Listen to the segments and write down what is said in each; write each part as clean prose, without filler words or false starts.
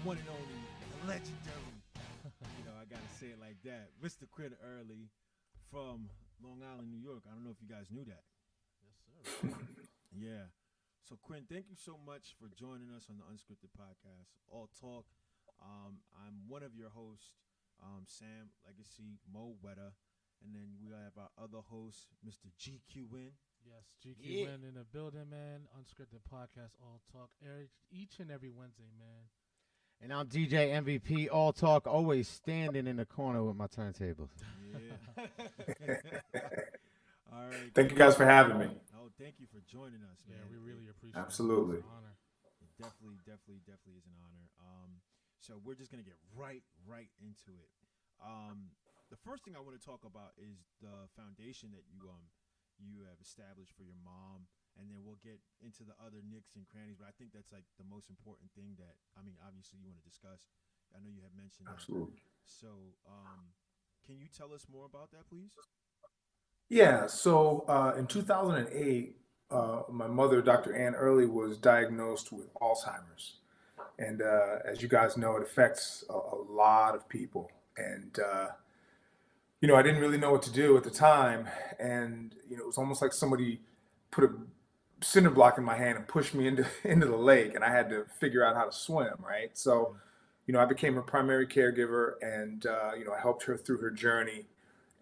one and only, the legendary. I gotta say it like that, Mr. Quinn Early from Long Island, New York. I don't know if you guys knew that. Yes, sir. Yeah. So Quinn, thank you so much for joining us on the Unscripted Podcast, All Talk. I'm one of your hosts, Sam Legacy Mo Weta, and then we have our other host, Mr. GQ Win. Yes, GQ Yeah. Win in the building, man. Unscripted podcast, all talk, each and every Wednesday, man. And I'm DJ MVP, all talk, always standing in the corner with my turntables. Yeah. All right, Thank you Quinn. guys for having me. Oh, thank you for joining us, Yeah, man. we It, really appreciate it, man. It's Absolutely. an honor. it definitely is an honor. So we're just gonna get right into it. The first thing I want to talk about is the foundation that you have established for your mom, and then we'll get into the other nicks and crannies. But I think that's like the most important thing that obviously you want to discuss. I know you have mentioned that. Absolutely. So, can you tell us more about that, please? Yeah. So in 2008, my mother, Dr. Ann Early, was diagnosed with Alzheimer's. And as you guys know, it affects a lot of people. And, I didn't really know what to do at the time. And, it was almost like somebody put a cinder block in my hand and pushed me into, into the lake. And I had to figure out how to swim, right? So, Okay. I became her primary caregiver and, I helped her through her journey.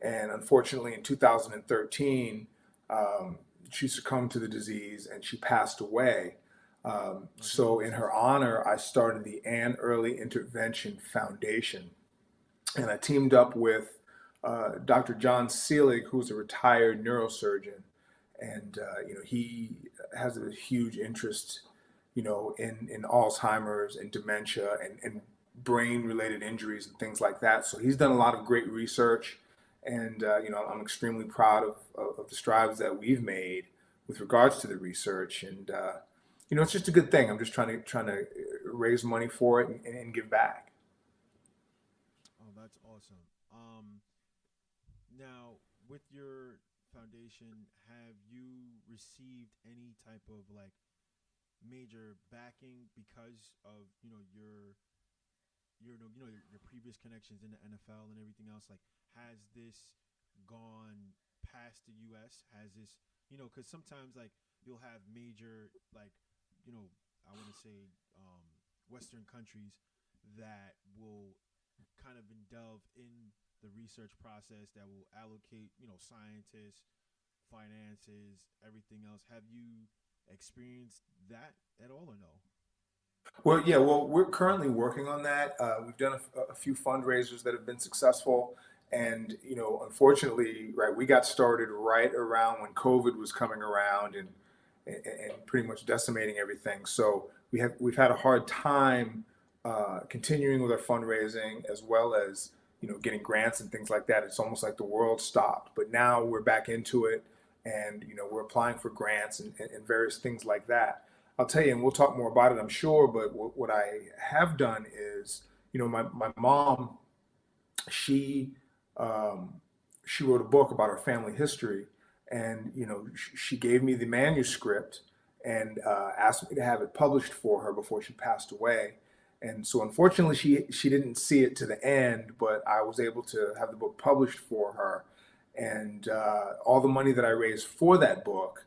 And unfortunately, in 2013, um, she succumbed to the disease and she passed away. My So, in condolences. her honor, I started the Ann Early Intervention Foundation. And I teamed up with Dr. John Seelig, who's a retired neurosurgeon. And, he has a huge interest, in Alzheimer's and dementia and brain related injuries and things like that. So he's done a lot of great research. And, I'm extremely proud of the strides that we've made with regards to the research. And, it's just a good thing. I'm just trying to raise money for it and give back. Oh, that's awesome. Now, with your foundation, have you received any type of like major backing because of your previous connections in the NFL and everything else? Like, has this gone past the U.S.? Has this, because sometimes like you'll have major like, you know, I want to say Western countries that will kind of delve in the research process that will allocate, scientists, finances, everything else. Have you experienced that at all or no? Well, yeah, well, we're currently working on that. We've done a few fundraisers that have been successful. And, unfortunately, right, we got started right around when COVID was coming around and pretty much decimating everything. So we've had a hard time continuing with our fundraising as well as, getting grants and things like that. It's almost like the world stopped. But now we're back into it and, we're applying for grants and various things like that. I'll tell you, and we'll talk more about it, I'm sure. But what I have done is, my mom, she um, she wrote a book about our family history, and she gave me the manuscript and asked me to have it published for her before she passed away. And so, unfortunately, she didn't see it to the end, but I was able to have the book published for her, and all the money that I raised for that book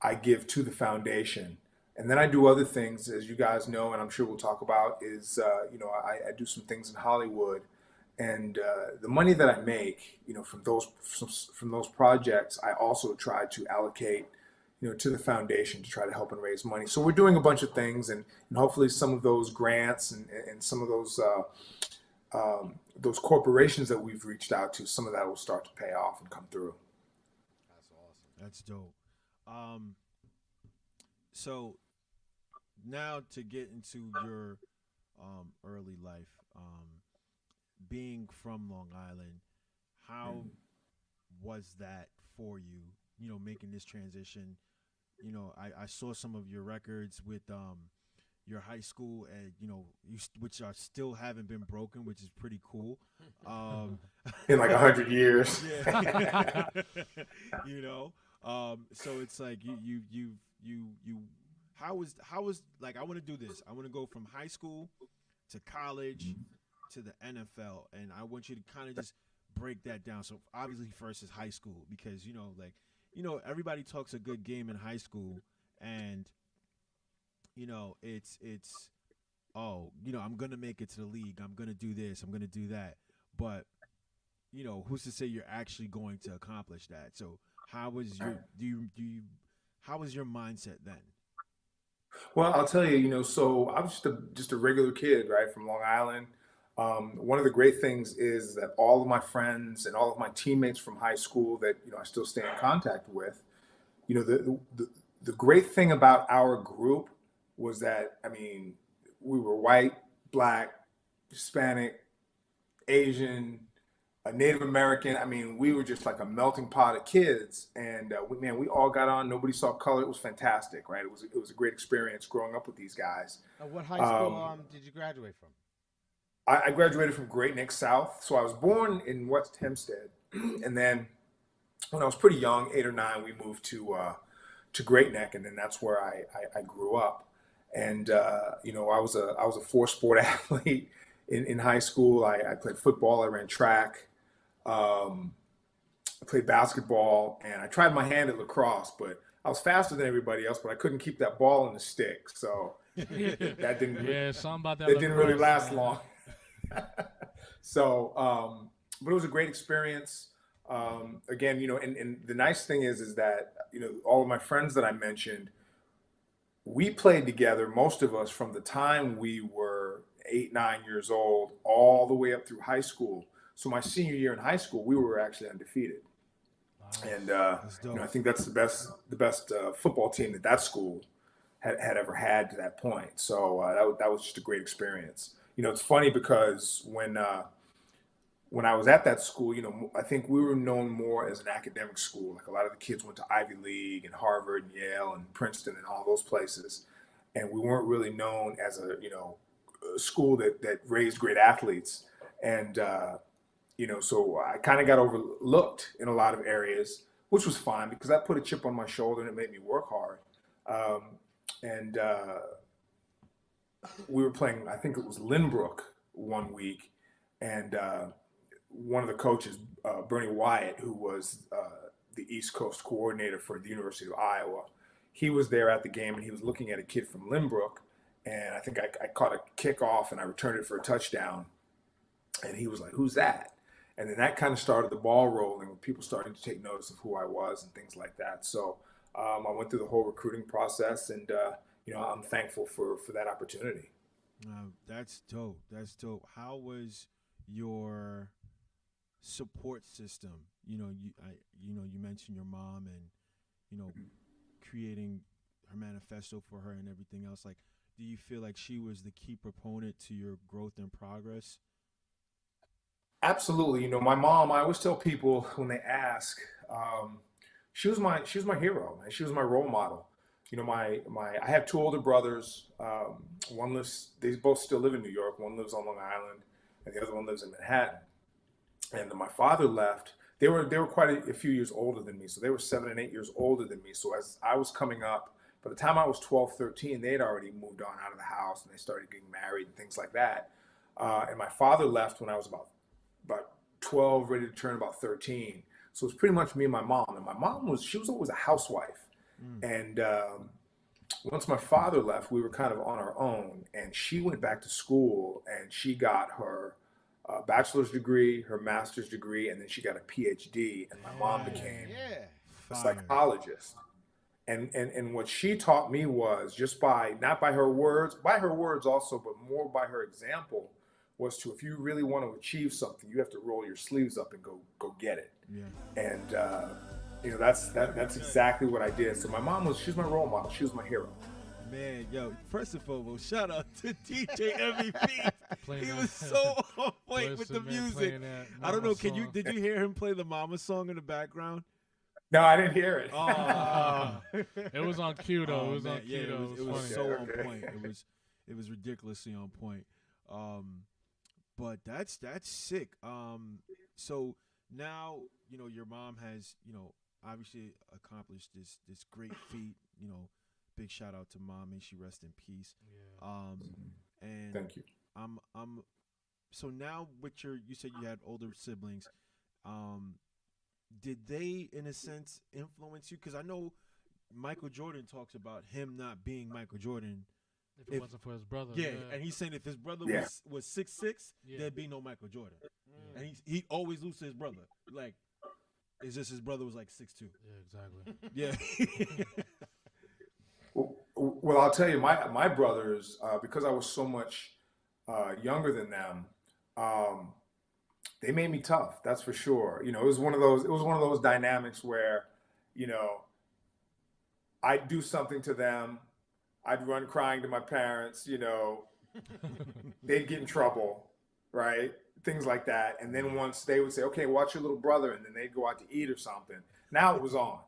I give to the foundation. And then I do other things, as you guys know, and I'm sure we'll talk about, is, I do some things in Hollywood. And the money that I make, from those projects, I also try to allocate, to the foundation to try to help and raise money. So we're doing a bunch of things, and hopefully some of those grants and some of those corporations that we've reached out to, some of that will start to pay off and come through. That's awesome. That's dope. Um, so now to get into your early life, being from Long Island, how was that for you? Making this transition. I saw some of your records with your high school, and which are still haven't been broken, which is pretty cool. Um, In like 100 years. yeah, so it's like you. How was like I want to do this. I want to go from high school to college to the NFL, and I want you to kind of just break that down. So obviously, first is high school because everybody talks a good game in high school, and it's I'm gonna make it to the league. I'm gonna do this. I'm gonna do that. But who's to say you're actually going to accomplish that? So how was your how was your mindset then? Well, I'll tell you, so I was just a regular kid, right, from Long Island. One of the great things is that all of my friends and all of my teammates from high school that I still stay in contact with, the great thing about our group was that we were white, black, Hispanic, Asian, Native American. We were just like a melting pot of kids, and we all got on. Nobody saw color. It was fantastic, right? It was a great experience growing up with these guys. What high school did you graduate from? I graduated from Great Neck South. So I was born in West Hempstead, and then when I was pretty young, 8 or 9, we moved to Great Neck, and then that's where I grew up. And I was a 4-sport athlete in high school. I played football. I ran track. I played basketball, and I tried my hand at lacrosse, but I was faster than everybody else, but I couldn't keep that ball in the stick. So that didn't. Something about that. It didn't really last long. So, but it was a great experience. Again, and the nice thing is that all of my friends that I mentioned, we played together. Most of us from the time we were 8, 9 years old, all the way up through high school. So my senior year in high school, we were actually undefeated. And I think that's the best football team that school had ever had to that point. So that was just a great experience. It's funny because when I was at that school, I think we were known more as an academic school. Like a lot of the kids went to Ivy League and Harvard and Yale and Princeton and all those places, and we weren't really known as a school that raised great athletes. And so I kind of got overlooked in a lot of areas, which was fine because that put a chip on my shoulder and it made me work hard. And we were playing, I think it was Lynbrook one week, and one of the coaches, Bernie Wyatt, who was the East Coast coordinator for the University of Iowa, he was there at the game, and he was looking at a kid from Lynbrook, and I think I caught a kickoff, and I returned it for a touchdown, and he was like, "Who's that?" And then that kind of started the ball rolling, with people starting to take notice of who I was and things like that. So I went through the whole recruiting process, and I'm thankful for that opportunity. That's dope. That's dope. How was your support system? You mentioned your mom and creating her manifesto for her and everything else. Like, do you feel like she was the key proponent to your growth and progress? Absolutely. My mom, I always tell people when they ask, she was my hero, and she was my role model. I have 2 older brothers. They both still live in New York. One lives on Long Island, and the other one lives in Manhattan. And my father left. They were quite a few years older than me, so they were 7 and 8 years older than me. So as I was coming up, by the time I was 12, 13, they had already moved on out of the house, and they started getting married and things like that. And my father left when I was about 12, ready to turn about 13. So it was pretty much me and my mom. And my mom was always a housewife. And once my father left, we were kind of on our own. And she went back to school, and she got her bachelor's degree, her master's degree, and then she got a PhD. And my mom became a psychologist. And what she taught me was not by her words also, but more by her example, was if you really want to achieve something, you have to roll your sleeves up and go get it. Yeah. And that's exactly what I did. So my mom she's my role model. She was my hero. Man, yo, first and foremost, shout out to DJ MVP. He was so on point with the music. I don't know, did you hear him play the Mama song in the background? No, I didn't hear it. It was on cue though. It was on cue. Yeah, it was so on point. It was ridiculously on point. But that's sick. So now, your mom has, obviously accomplished this great feat. Big shout out to mom. May she rest in peace. Yeah. And thank you. I'm. So now with you said you had older siblings. Um, did they, in a sense, influence you? Because I know Michael Jordan talks about him not being Michael Jordan. If it wasn't for his brother. Yeah, Yeah. and he's saying if his brother Yeah. was 6'6", Yeah. there'd be no Michael Jordan, Mm. and he always loses his brother. Like, it's just his brother was like 6'2". Yeah, exactly. Yeah. Well, I'll tell you, my brothers, because I was so much younger than them, um, they made me tough. That's for sure. You know, it was one of those dynamics where, you know, I'd do something to them, I'd run crying to my parents. You know, they'd get in trouble, right? Things like that. And then once they would say, "Okay, watch your little brother," and then they'd go out to eat or something. Now it was on.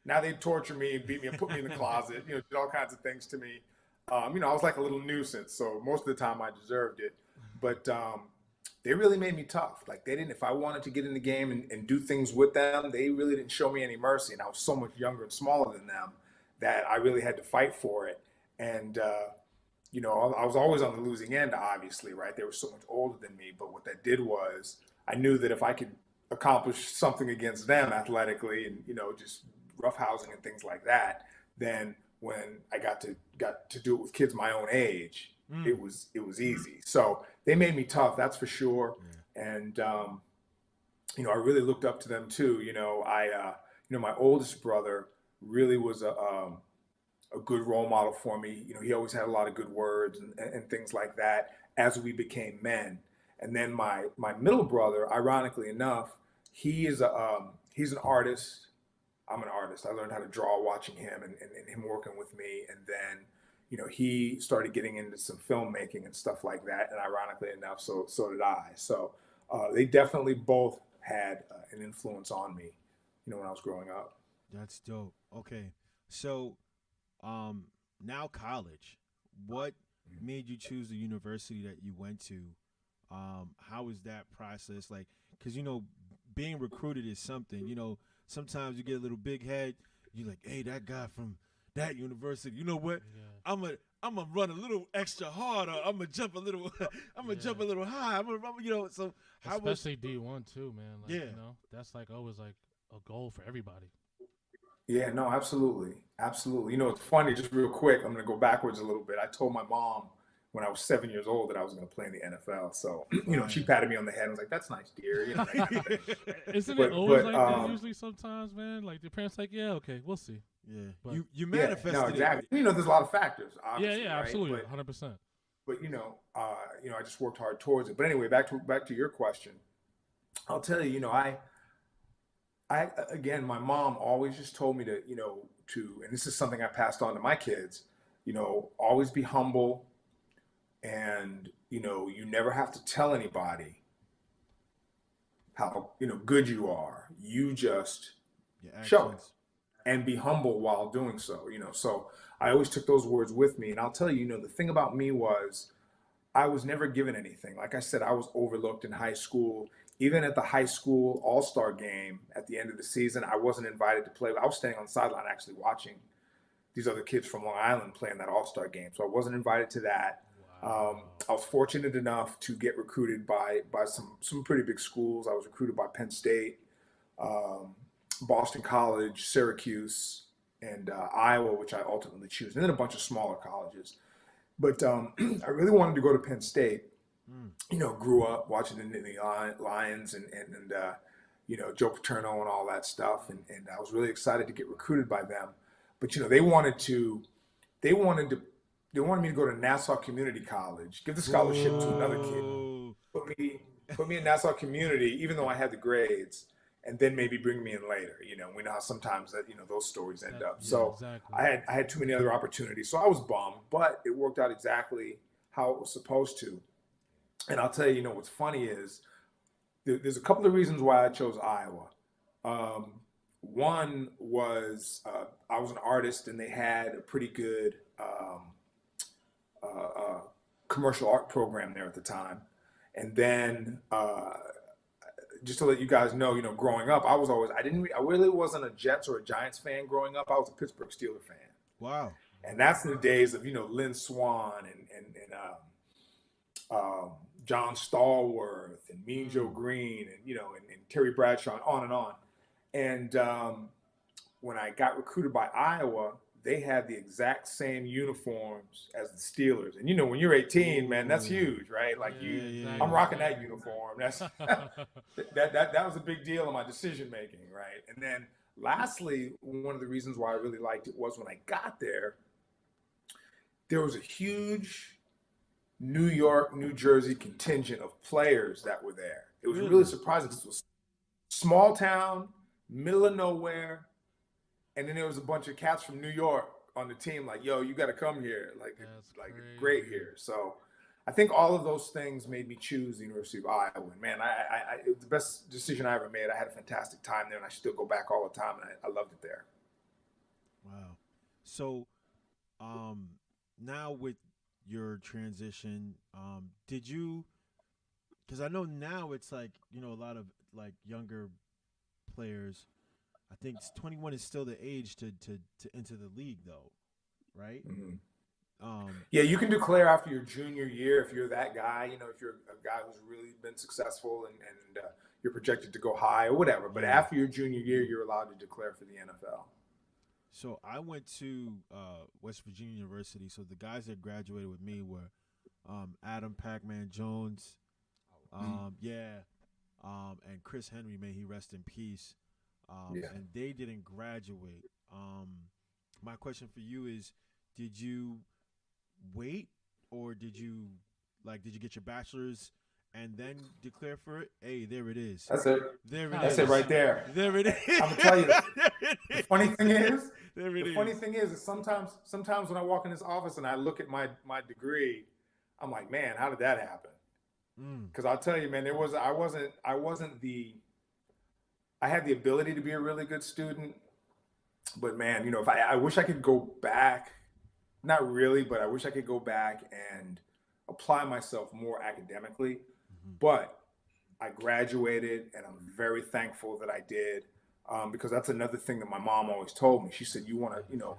Now they'd torture me and beat me and put me in the closet, you know, did all kinds of things to me. You know, I was like a little nuisance. So most of the time I deserved it. But they really made me tough. Like they didn't, if I wanted to get in the game and do things with them, they really didn't show me any mercy. And I was so much younger and smaller than them that I really had to fight for it. And, you know, I was always on the losing end, obviously, right? They were so much older than me. But what that did was I knew that if I could accomplish something against them athletically and, you know, just roughhousing and things like that, then when I got to do it with kids my own age, it was easy. So they made me tough, that's for sure. Yeah. And you know, I really looked up to them too. You know, you know, my oldest brother really was a good role model for me. You know, he always had a lot of good words and things like that as we became men. And then my middle brother, ironically enough, he's an artist. I'm an artist. I learned how to draw watching him and him working with me. And then, you know, he started getting into some filmmaking and stuff like that. And ironically enough, so did I. So they definitely both had an influence on me, you know, when I was growing up. That's dope. Okay. So now college. What made you choose the university that you went to? How was that process? Like, because, you know, being recruited is something, you know, sometimes you get a little big head. You're like, hey, that guy from that university. You know what? Yeah. I'm gonna run a little extra harder. I'm gonna jump a little. I'm gonna jump a little high. you know. So especially D1 too, man. Like, you know, that's like always like a goal for everybody. Yeah, no, absolutely, absolutely. You know, it's funny. Just real quick, I'm gonna go backwards a little bit. I told my mom when I was 7 years old that I was going to play in the NFL. So, you know, she patted me on the head and was like, "That's nice, dear." You know, Isn't it always like that usually sometimes, man? Like the parents like, yeah, okay, we'll see. Yeah. But, you manifested no, exactly. You know, there's a lot of factors, obviously. Yeah, right? absolutely. 100%. But, you know, I just worked hard towards it. But anyway, back to your question. I'll tell you, you know, I again, my mom always just told me to, you know, and this is something I passed on to my kids, you know, always be humble. And, you know, you never have to tell anybody how, you know, good you are. You just show it and be humble while doing so, you know. So I always took those words with me. And I'll tell you, you know, the thing about me was I was never given anything. Like I said, I was overlooked in high school. Even at the high school all-star game at the end of the season, I wasn't invited to play. I was standing on the sideline actually watching these other kids from Long Island playing that all-star game. So I wasn't invited to that. I was fortunate enough to get recruited by some pretty big schools. I was recruited by Penn State, Boston College, Syracuse, and Iowa, which I ultimately chose, and then a bunch of smaller colleges. But I really wanted to go to Penn State. You know, grew up watching the Nittany Lions and you know, Joe Paterno and all that stuff, and I was really excited to get recruited by them. But you know, they wanted me to go to Nassau Community College, give the scholarship to another kid, put me in Nassau Community, even though I had the grades, and then maybe bring me in later. You know, we know how sometimes that, you know, those stories end up. Yeah, so exactly. I had too many other opportunities, so I was bummed, but it worked out exactly how it was supposed to. And I'll tell you, you know, what's funny is there's a couple of reasons why I chose Iowa. One was I was an artist, and they had a pretty good commercial art program there at the time. And then just to let you guys know, you know, growing up, I really wasn't a Jets or a Giants fan growing up. I was a Pittsburgh Steelers fan. Wow. And that's in the days of, you know, Lynn Swann and John Stallworth and Mean Joe Green and Terry Bradshaw and on and on. And when I got recruited by Iowa, they had the exact same uniforms as the Steelers. And when you're 18, man, that's huge, right? Like I'm rocking that uniform. That's that was a big deal in my decision making, right? And then lastly, one of the reasons why I really liked it was when I got there was a huge New York, New Jersey contingent of players that were there. It was really surprising because it was small town, middle of nowhere. And then there was a bunch of cats from New York on the team, like, yo, you got to come here. It's great here. So I think all of those things made me choose the University of Iowa. And man, it was the best decision I ever made. I had a fantastic time there, and I still go back all the time, and I loved it there. Wow. So now with your transition, did you, because I know now it's like, a lot of like younger players, I think 21 is still the age to enter the league, though, right? Mm-hmm. Yeah, you can declare after your junior year if you're that guy. If you're a guy who's really been successful and you're projected to go high or whatever. But after your junior year, you're allowed to declare for the NFL. So I went to West Virginia University. So the guys that graduated with me were Adam Pac-Man Jones, and Chris Henry. May he rest in peace. And they didn't graduate. My question for you is, did you wait, or did you get your bachelor's and then declare for it? Hey, there it is. That's it. That's it right there. There it is. I'm gonna tell you. The funny thing is sometimes when I walk in this office and I look at my degree, I'm like, man, how did that happen? Because I'll tell you, man, I had the ability to be a really good student, but man, if I wish I could go back, not really, but I wish I could go back and apply myself more academically. Mm-hmm. But I graduated, and I'm very thankful that I did, because that's another thing that my mom always told me. She said, you want to,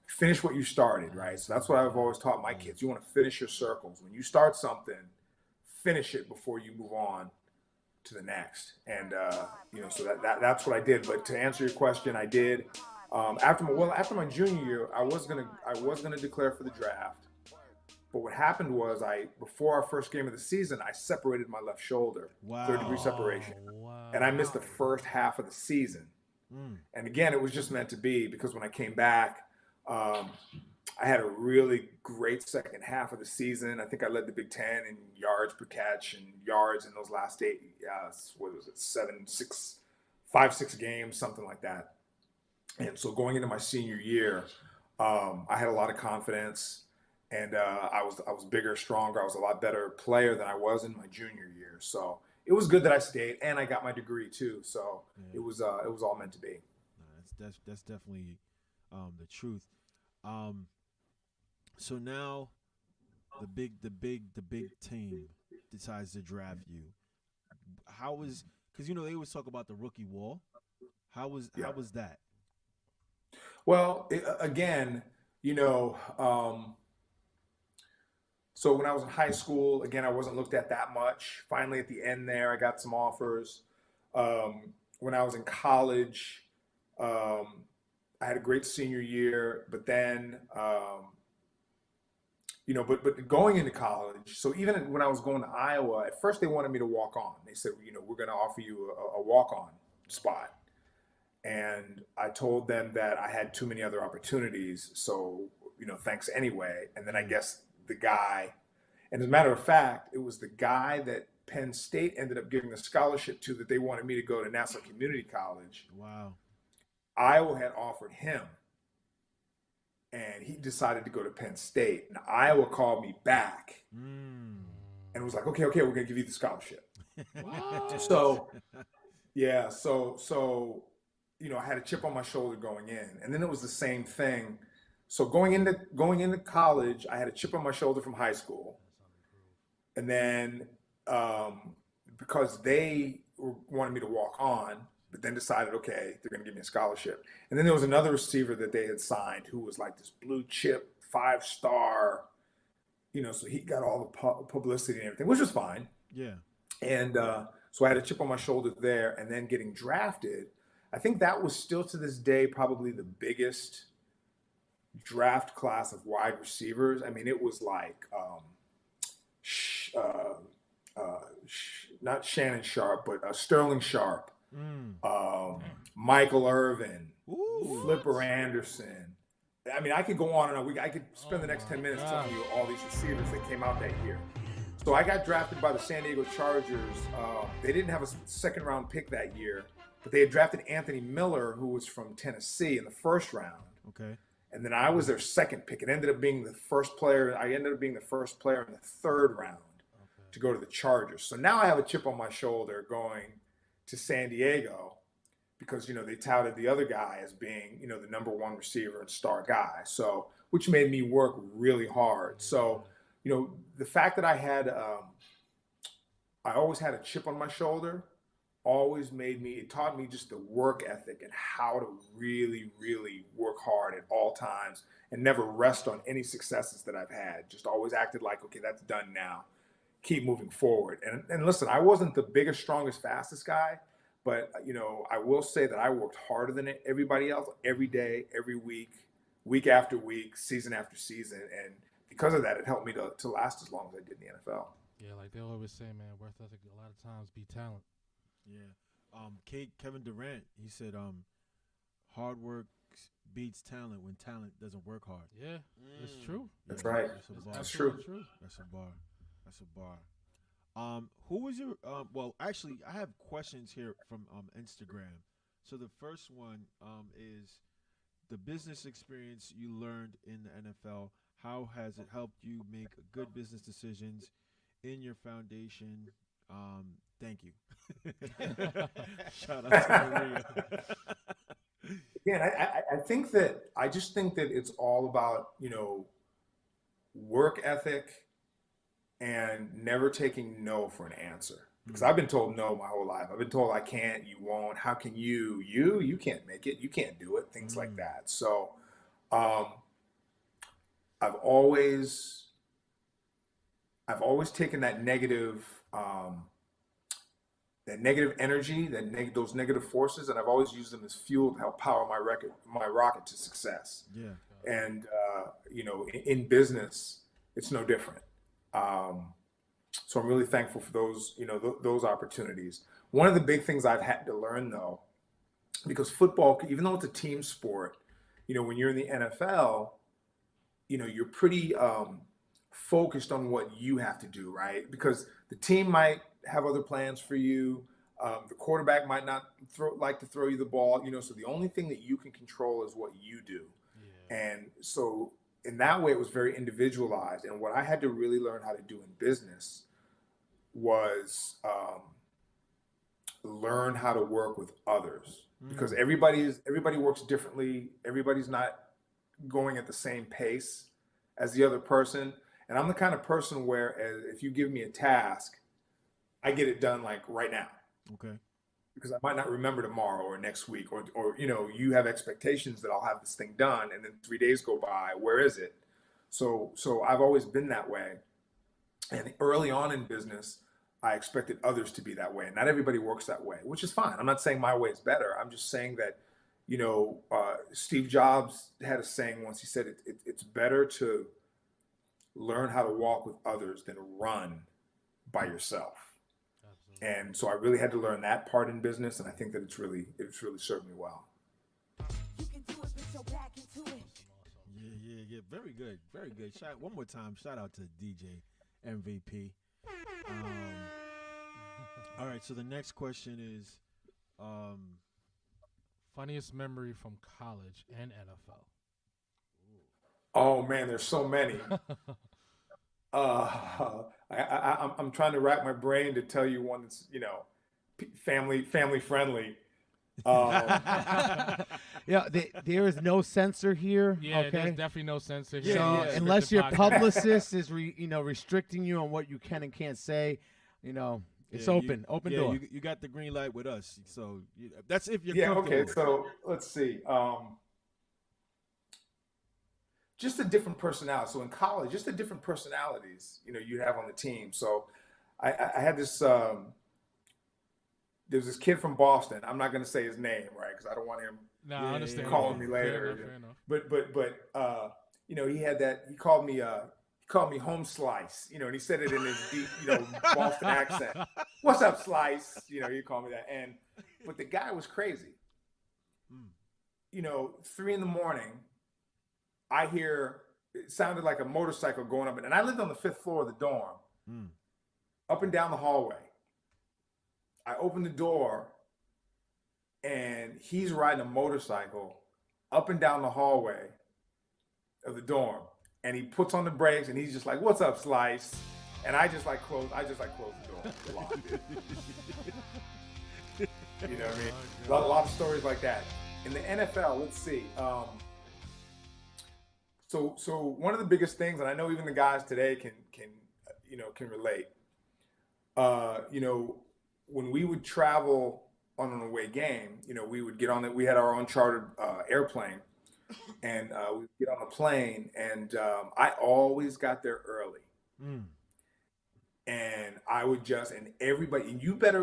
finish what you started, right? So that's what I've always taught my kids. You want to finish your circles. When you start something, finish it before you move on to the next. And so that's what I did. But to answer your question, I did. After my junior year, I was gonna declare for the draft. But what happened was, before our first game of the season, I separated my left shoulder. Wow. 3rd-degree separation. Wow. And I missed the first half of the season. And again, it was just meant to be, because when I came back, I had a really great second half of the season. I think I led the Big Ten in yards per catch and yards in those last 8, 5-6 games, something like that. And so going into my senior year, I had a lot of confidence, and I was bigger, stronger. I was a lot better player than I was in my junior year. So it was good that I stayed, and I got my degree too. So it was all meant to be. That's definitely the truth. So now the big team decides to draft you. How was, because they always talk about the rookie wall. How was that? Well, again, so when I was in high school, again, I wasn't looked at that much. Finally, at the end there, I got some offers. When I was in college, I had a great senior year, but then, but going into college, so even when I was going to Iowa, at first they wanted me to walk on. They said, we're going to offer you a walk-on spot. And I told them that I had too many other opportunities. So, thanks anyway. And then I guess the guy, and as a matter of fact, it was the guy that Penn State ended up giving the scholarship to, that they wanted me to go to Nassau Community College. Wow. Iowa had offered him, and he decided to go to Penn State. And Iowa called me back and was like, okay, we're going to give you the scholarship. Wow. So, yeah, so I had a chip on my shoulder going in, and then it was the same thing. So going into college, I had a chip on my shoulder from high school, and then because they wanted me to walk on, but then decided, okay, they're going to give me a scholarship. And then there was another receiver that they had signed who was like this blue chip 5-star, so he got all the publicity and everything, which was fine. Yeah. And so I had a chip on my shoulder there, and then getting drafted. I think that was still to this day probably the biggest draft class of wide receivers. I mean, it was like not Shannon Sharp, but Sterling Sharp, Michael Irvin, Flipper Anderson. I mean, I could go on and on. I could spend the next 10 minutes telling you all these receivers that came out that year. So I got drafted by the San Diego Chargers. They didn't have a second-round pick that year, but they had drafted Anthony Miller, who was from Tennessee, in the first round. Okay. And then I was their second pick. It ended up being the first player. I ended up being the first player in the third round to go to the Chargers. So now I have a chip on my shoulder going to San Diego because, they touted the other guy as being, the number one receiver and star guy. So, which made me work really hard. So, the fact that I always had a chip on my shoulder it taught me just the work ethic and how to really, really work hard at all times and never rest on any successes that I've had. Just always acted like, okay, that's done now. Keep moving forward. And listen, I wasn't the biggest, strongest, fastest guy, but, I will say that I worked harder than everybody else every day, every week, week after week, season after season. And because of that, it helped me to last as long as I did in the NFL. Yeah, like they always say, man, work ethic a lot of times beat talent. Yeah. Kevin Durant, he said, hard work beats talent when talent doesn't work hard. Yeah, it's true. That's right. That's true. That's a bar. Who was your? Well, actually, I have questions here from Instagram. So the first one is the business experience you learned in the NFL. How has it helped you make good business decisions in your foundation? Thank you. Shout out to Maria. Again, I just think that it's all about, work ethic and never taking no for an answer. Because I've been told no my whole life. I've been told I can't, you won't, how can you can't make it, you can't do it, things like that. So I've always taken that negative energy, those negative forces, and I've always used them as fuel to help power my rocket to success. Yeah. And in business, it's no different. So I'm really thankful for those, those opportunities. One of the big things I've had to learn, though, because football, even though it's a team sport, when you're in the NFL, you're pretty focused on what you have to do, right? Because the team might have other plans for you. The quarterback might not like to throw you the ball, so the only thing that you can control is what you do. Yeah. And so in that way, it was very individualized. And what I had to really learn how to do in business was learn how to work with others, because everybody works differently. Everybody's not going at the same pace as the other person. And I'm the kind of person where if you give me a task, I get it done like right now. Okay. Because I might not remember tomorrow or next week, or you have expectations that I'll have this thing done, and then 3 days go by. Where is it? So I've always been that way. And early on in business, I expected others to be that way. Not everybody works that way, which is fine. I'm not saying my way is better. I'm just saying that, Steve Jobs had a saying once. He said it's better to learn how to walk with others than run by yourself. Absolutely. And so I really had to learn that part in business, and I think that it's really served me well. You can do it, put your back into it. Yeah. Very good. One more time, shout out to DJ MVP. All right, so the next question is funniest memory from college and NFL. Oh man, there's so many. I'm trying to rack my brain to tell you one that's family friendly. Yeah, there is no censor here. Yeah, okay? There's definitely no censor here. So unless your publicist is restricting you on what you can and can't say, it's open door. You got the green light with us, so that's if you're comfortable. Okay. So let's see. just a different personality. So in college, just the different personalities, you have on the team. So I had this. There was this kid from Boston. I'm not going to say his name, right? Because I don't want him I understand. calling me later. Fair enough. But he had that. He called me home slice, and he said it in his deep, Boston accent. What's up, slice? He called me that. But the guy was crazy. 3 a.m, I hear it sounded like a motorcycle going up, and I lived on the 5th floor of the dorm, up and down the hallway. I opened the door, and he's riding a motorcycle up and down the hallway of the dorm, and he puts on the brakes, and he's just like, "What's up, Slice?" And I just closed the door, locked it. You know what I mean? A lot of stories like that. In the NFL, let's see. So one of the biggest things, and I know even the guys today can relate. When we would travel on an away game, we would get on it. We had our own chartered airplane, and we would get on the plane, and I always got there early. And I would and everybody, and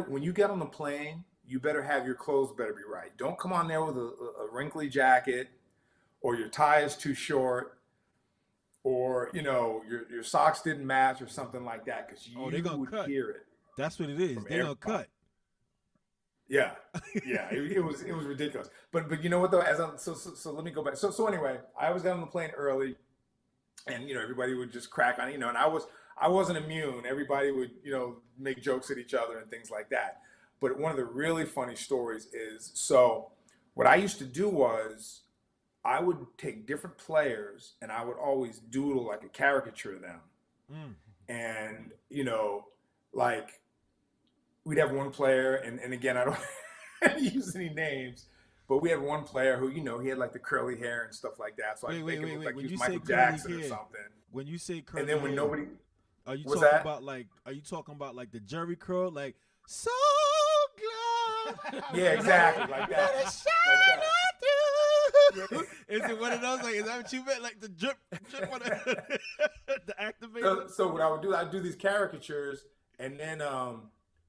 when you get on the plane, you better have your clothes better be right. Don't come on there with a wrinkly jacket, or your tie is too short, or your socks didn't match or something like that, because you would hear it. That's what it is. They're gonna cut. Yeah, it was ridiculous. But you know what though? So let me go back. So anyway, I always got on the plane early, and everybody would just crack on, and I wasn't immune. Everybody would make jokes at each other and things like that. But one of the really funny stories is, so what I used to do was I would take different players and I would always doodle like a caricature of them. And like we'd have one player, and again, I don't use any names, but we had one player who, he had like the curly hair and stuff like that. So I think it looked like he was Michael Jackson or something. When you say curly and then when hair, nobody, are you talking about like the Jerry curl, like so glad? Yeah, exactly, like that. Is it one of those? Like, is that what you meant? Like the drip on the activator? So what I would do, I'd do these caricatures, and then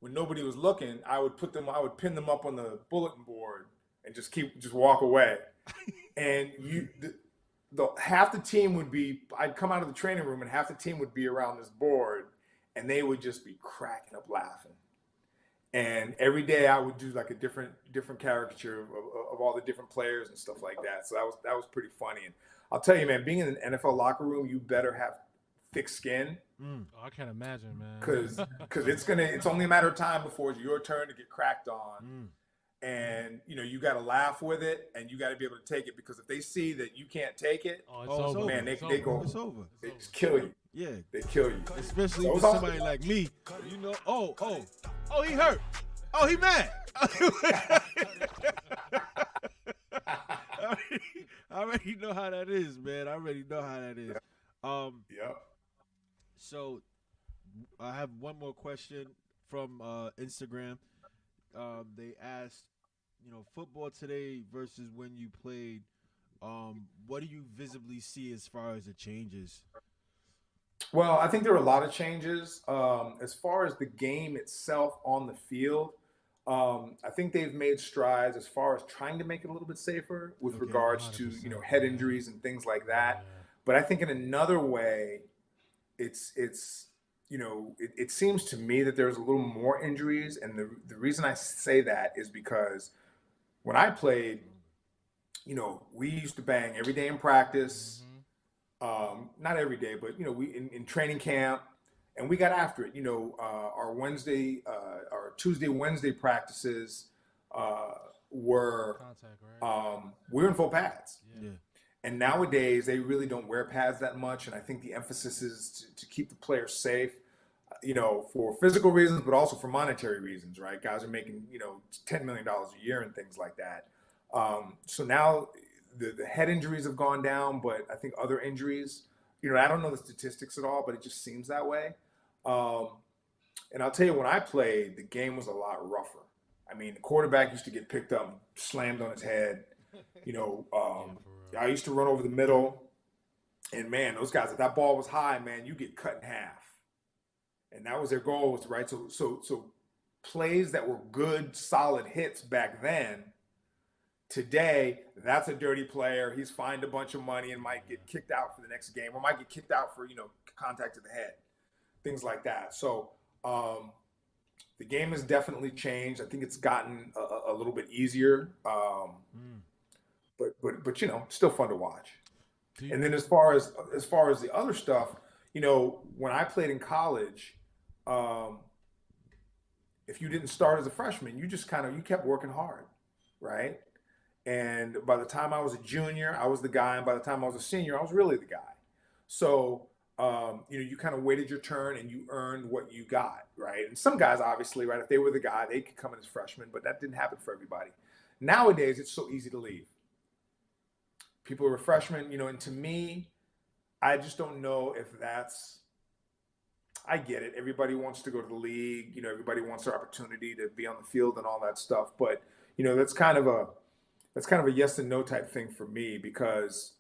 when nobody was looking, I would pin them up on the bulletin board and just walk away. And half the team would be, I'd come out of the training room and half the team would be around this board, and they would just be cracking up laughing. And every day I would do like a different caricature of all the different players and stuff like that. So that was pretty funny. And I'll tell you, man, being in an NFL locker room, you better have thick skin. I can't imagine, man. Because it's only a matter of time before it's your turn to get cracked on. And you got to laugh with it, and you got to be able to take it, because if they see that you can't take it, it's over. Man, they go. It's over. They just kill you. Yeah, they kill you. Especially with somebody like me. Oh, he hurt. Oh, he mad. I already know how that is, man. I already know how that is. Yep. So I have one more question from Instagram. They asked, football today versus when you played, what do you visibly see as far as the changes? Well, I think there are a lot of changes. As far as the game itself on the field, I think they've made strides as far as trying to make it a little bit safer with regards to, head injuries and things like that. Yeah. But I think in another way, it seems to me that there's a little more injuries. And the reason I say that is because when I played, we used to bang every day in practice. Not every day, but we in training camp, and we got after it. Our Tuesday, Wednesday practices were contact, right? We were in full pads. Yeah. And nowadays they really don't wear pads that much, and I think the emphasis is to keep the players safe, for physical reasons, but also for monetary reasons, right? Guys are making $10 million a year and things like that. So now the head injuries have gone down, but I think other injuries, I don't know the statistics at all, but it just seems that way. And I'll tell you, when I played, the game was a lot rougher. I mean, the quarterback used to get picked up and slammed on his head. I used to run over the middle. And man, those guys, if that ball was high, man, you get cut in half. And that was their goal, was right. So plays that were good, solid hits back then. Today, that's a dirty player. He's fined a bunch of money and might get kicked out for the next game, or might get kicked out for contact to the head, things like that. So the game has definitely changed. I think it's gotten a little bit easier, but still fun to watch. And then as far as the other stuff, when I played in college, if you didn't start as a freshman, you just you kept working hard, right? And by the time I was a junior, I was the guy, and by the time I was a senior, I was really the guy. So you kind of waited your turn and you earned what you got, right? And some guys, obviously, right, if they were the guy, they could come in as freshmen, but that didn't happen for everybody. Nowadays, it's so easy to leave. People are freshmen, and to me, I just don't know if that's. I get it. Everybody wants to go to the league. Everybody wants their opportunity to be on the field and all that stuff. But that's kind of a yes and no type thing for me, because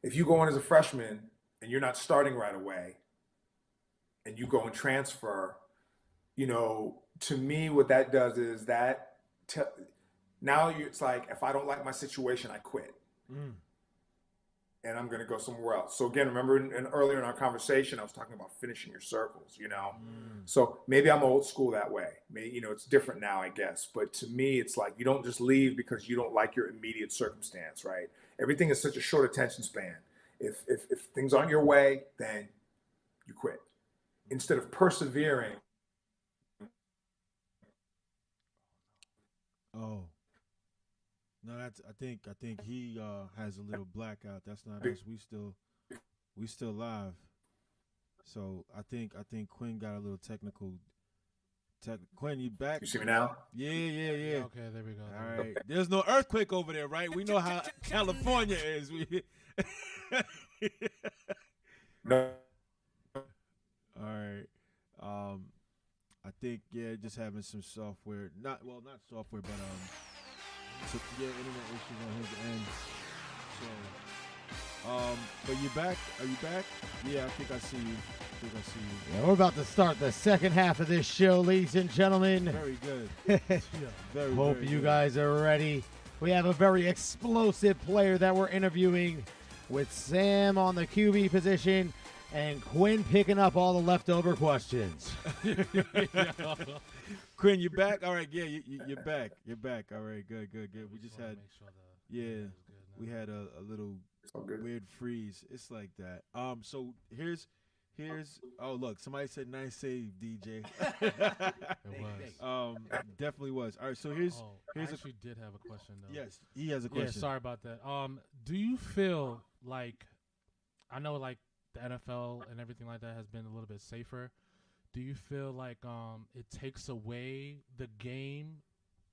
if you go in as a freshman and you're not starting right away, and you go and transfer, to me, what that does is that now it's like, if I don't like my situation, I quit. And I'm going to go somewhere else. So again, remember earlier in our conversation, I was talking about finishing your circles, So maybe I'm old school that way. Maybe, it's different now, I guess. But to me, it's like, you don't just leave because you don't like your immediate circumstance, right? Everything is such a short attention span. If things aren't your way, then you quit. Instead of persevering. Oh. No, that's. I think he has a little blackout. That's not us. We still live. So I think Quinn got a little technical. Quinn, you back? You see me now? Yeah. Okay, there we go. All right. There's no earthquake over there, right? We know how California is. No. All right. I think just having some software. Not software, but So internet issues on his end. So, but you back? Are you back? Yeah, I think I see you. Yeah, we're about to start the second half of this show, ladies and gentlemen. Very good. Hope you guys are ready. We have a very explosive player that we're interviewing, with Sam on the QB position and Quinn picking up all the leftover questions. Quinn, you back? All right, yeah, you're back. You're back. All right, good. We just had, we had a little weird freeze. It's like that. So here's. Oh, look, somebody said nice save, DJ. It was. Definitely was. All right, so here's. I actually did have a question though. Yes, he has a question. Yeah, sorry about that. Do you feel like, I know like the NFL and everything like that has been a little bit safer. Do you feel like it takes away the game,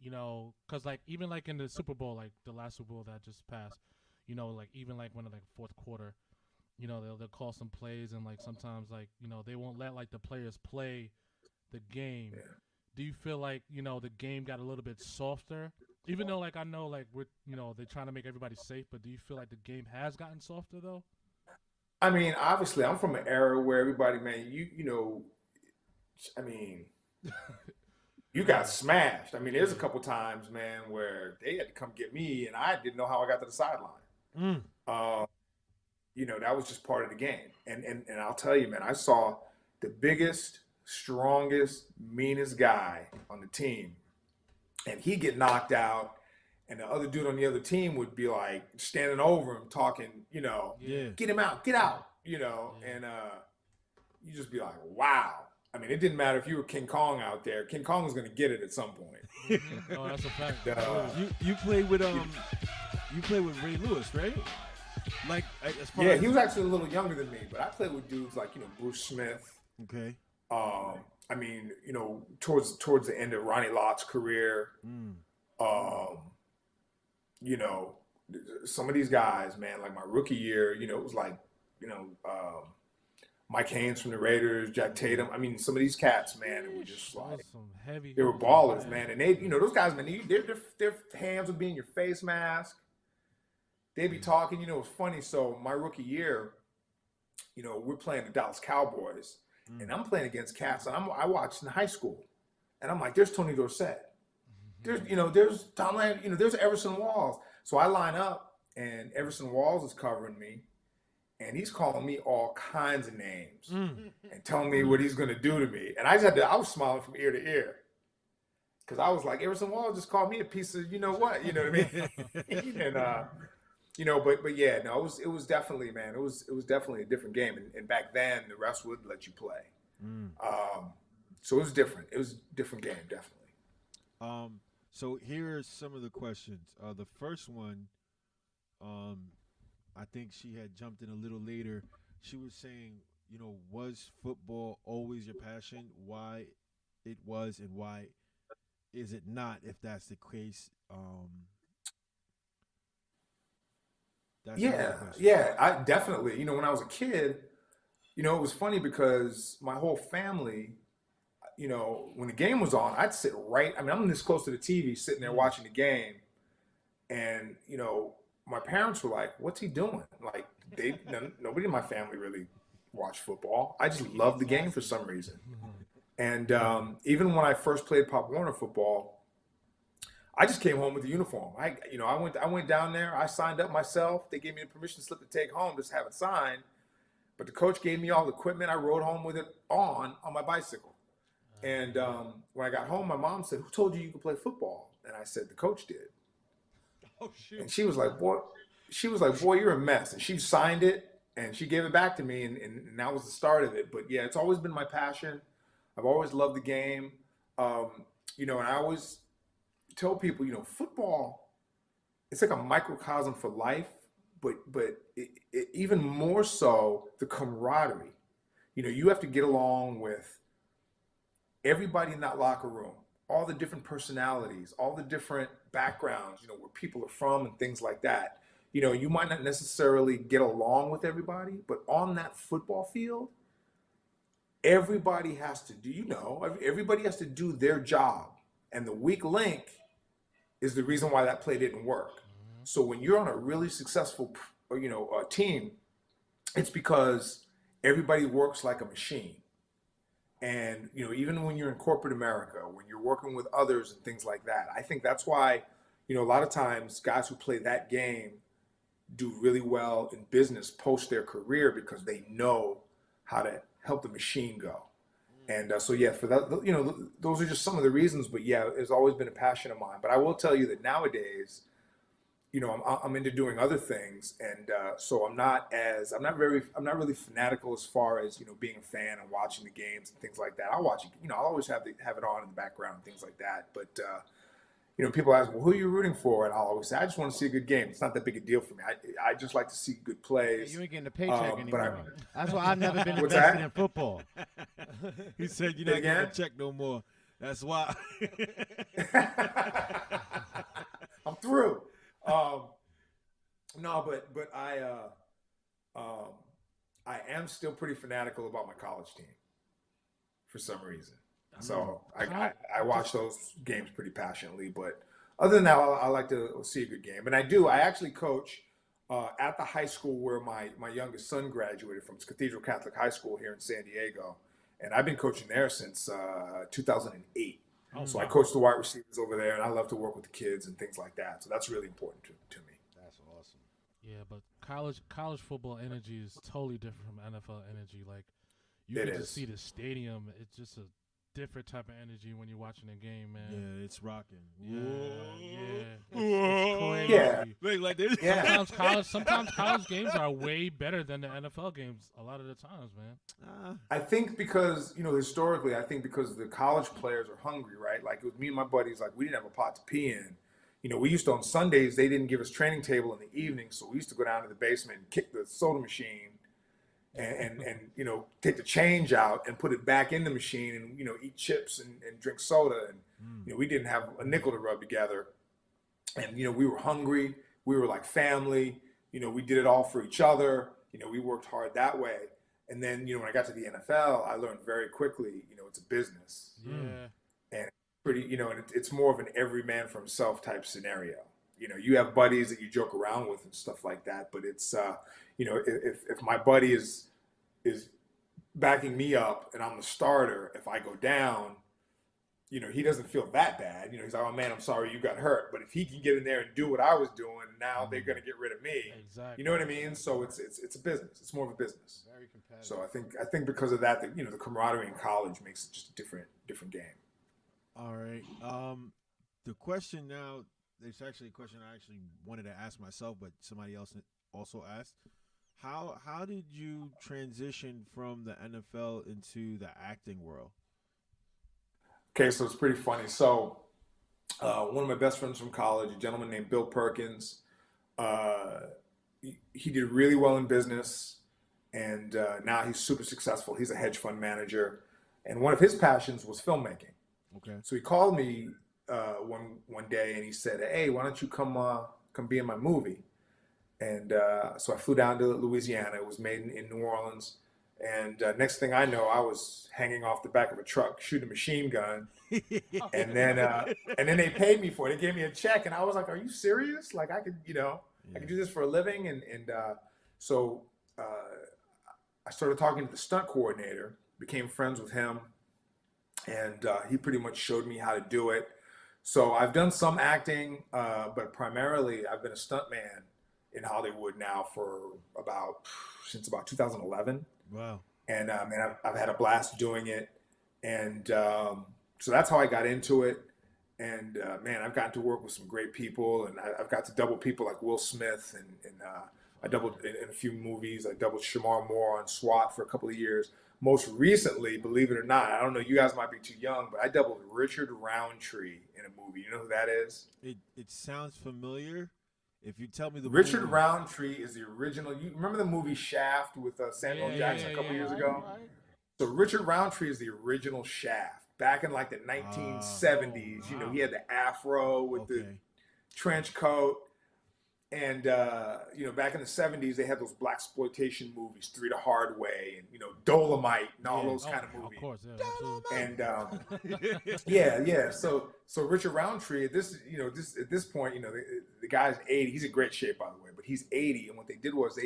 because like even like in the Super Bowl, like the last Super Bowl that just passed, like even like when like fourth quarter, they'll call some plays, and like sometimes like they won't let like the players play the game. Yeah. Do you feel like the game got a little bit softer, even though like I know like with they're trying to make everybody safe, but do you feel like the game has gotten softer though? I mean, obviously, I'm from an era where everybody, man, you got smashed. I mean, there's a couple times, man, where they had to come get me, and I didn't know how I got to the sideline. That was just part of the game. And I'll tell you, man, I saw the biggest, strongest, meanest guy on the team, and he'd get knocked out, and the other dude on the other team would be like standing over him, talking, get him out, get out, and you just be like, wow. I mean, it didn't matter if you were King Kong out there. King Kong was going to get it at some point. No, that's a fact. You played with Ray Lewis, right? Like as far he was actually a little younger than me, but I played with dudes like Bruce Smith. Okay. I mean, towards the end of Ronnie Lott's career, some of these guys, man, like my rookie year, it was like, Mike Haynes from the Raiders, Jack Tatum. I mean, some of these cats, man, it was just like they were ballers, man. And they, those guys, man, their hands would be in your face mask. they'd be talking. It's funny. So my rookie year, we're playing the Dallas Cowboys, and I'm playing against cats. And I watched in high school, and I'm like, there's Tony Dorsett. There's Tom Landry, there's Everson Walls. So I line up, and Everson Walls is covering me, and he's calling me all kinds of names and telling me what he's going to do to me. And I was smiling from ear to ear because I was like, Everson Walls just called me a piece of, what I mean? And, but yeah, no, it was definitely, man, it was definitely a different game. And back then the refs would let you play. So it was different. It was a different game, definitely. So here are some of the questions. The first one, I think she had jumped in a little later. She was saying, was football always your passion? Why it was and why is it not, if that's the case? Yeah, I definitely, when I was a kid, it was funny because my whole family, when the game was on, I'd sit I'm this close to the TV sitting there watching the game. And, my parents were like, what's he doing? Like, nobody in my family really watched football. I just loved the game for some reason. And even when I first played Pop Warner football, I just came home with a uniform. I went down there. I signed up myself. They gave me the permission slip to take home, just have it signed. But the coach gave me all the equipment. I rode home with it on my bicycle. And when I got home, my mom said, "Who told you could play football?" And I said, "The coach did." Oh, shoot. And she was like, "Boy, you're a mess." And she signed it and she gave it back to me, and that was the start of it. But yeah, it's always been my passion. I've always loved the game. And I always tell people, football, it's like a microcosm for life, but it even more so the camaraderie. You have to get along with everybody in that locker room, all the different personalities, all the different backgrounds, where people are from and things like that. You might not necessarily get along with everybody, but on that football field, everybody has to everybody has to do their job. And the weak link is the reason why that play didn't work. So when you're on a really successful, team, it's because everybody works like a machine. And, even when you're in corporate America, when you're working with others and things like that, I think that's why, a lot of times guys who play that game do really well in business post their career because they know how to help the machine go. And so, yeah, for that, those are just some of the reasons. But yeah, it's always been a passion of mine. But I will tell you that nowadays, I'm into doing other things, and so I'm not really fanatical as far as being a fan and watching the games and things like that. I'll watch it, I'll always have it on in the background and things like that. But people ask, well, who are you rooting for? And I'll always say, I just want to see a good game. It's not that big a deal for me. I just like to see good plays. You ain't getting a paycheck anymore. That's why I've never been invested in football. He said, "You're not getting a check no more." That's why. I'm through. No, but I am still pretty fanatical about my college team for some reason. So I watch those games pretty passionately. But other than that, I like to see a good game. And I actually coach at the high school where my youngest son graduated from. It's Cathedral Catholic High School here in San Diego. And I've been coaching there since 2008. Oh, so wow. I coach the wide receivers over there, and I love to work with the kids and things like that. So that's really important to me. That's awesome. Yeah, but college football energy is totally different from NFL energy. Like, you get to see the stadium. It's just a different type of energy when you're watching a game, man. Yeah, it's rocking. Yeah. It's crazy. Yeah. Like this. Yeah. Sometimes college games are way better than the NFL games a lot of the times, man. I think because, historically, because the college players are hungry, right? Like with me and my buddies, like we didn't have a pot to pee in. We used to, on Sundays, they didn't give us training table in the evening. So we used to go down to the basement and kick the soda machine and take the change out and put it back in the machine and, eat chips and drink soda. And, we didn't have a nickel to rub together. And, we were hungry. We were like family. We did it all for each other. We worked hard that way. And then, when I got to the NFL, I learned very quickly, it's a business. Yeah. And pretty, and it's more of an every man for himself type scenario. You know, you have buddies that you joke around with and stuff like that, but it's you know, if my buddy is backing me up and I'm the starter, if I go down, you know, he doesn't feel that bad. You know, he's like, oh man, I'm sorry you got hurt. But if he can get in there and do what I was doing, now they're going to get rid of me. Exactly. You know what I mean? So it's a business. It's more of a business. Very competitive. So I think because of that, you know, the camaraderie in college makes it just a different game. All right. The question now, there's actually a question I actually wanted to ask myself, but somebody else also asked. How did you transition from the NFL into the acting world? Okay, so it's pretty funny. So one of my best friends from college, a gentleman named Bill Perkins, he did really well in business, and now he's super successful. He's a hedge fund manager, and one of his passions was filmmaking. Okay. So he called me one day and he said, "Hey, why don't you come be in my movie?" And so I flew down to Louisiana. It was made in New Orleans. And next thing I know, I was hanging off the back of a truck shooting a machine gun. And then they paid me for it. They gave me a check, and I was like, "Are you serious? Like I could, you know, I could do this for a living?" And so I started talking to the stunt coordinator, became friends with him, and he pretty much showed me how to do it. So I've done some acting, but primarily I've been a stuntman in Hollywood now since about 2011. Wow. And I've had a blast doing it. And so that's how I got into it. And man, I've gotten to work with some great people, and I've got to double people like Will Smith, and I doubled in a few movies. I doubled Shamar Moore on SWAT for a couple of years. Most recently, believe it or not, I don't know, you guys might be too young, but I doubled Richard Roundtree in a movie. You know who that is? It sounds familiar. If you tell me the Richard movie. Roundtree is the original. You remember the movie Shaft with Samuel Jackson a couple years ago? Right. So Richard Roundtree is the original Shaft. Back in like the 1970s, you know, he had the afro with the trench coat. And, you know, back in the 70s, they had those blaxploitation movies, Three the Hard Way, and, you know, Dolomite and all those kind of movies. Of course, yeah. And yeah. So Richard Roundtree, at this point, you know, the guy's 80. He's in great shape, by the way, but he's 80. And what they did was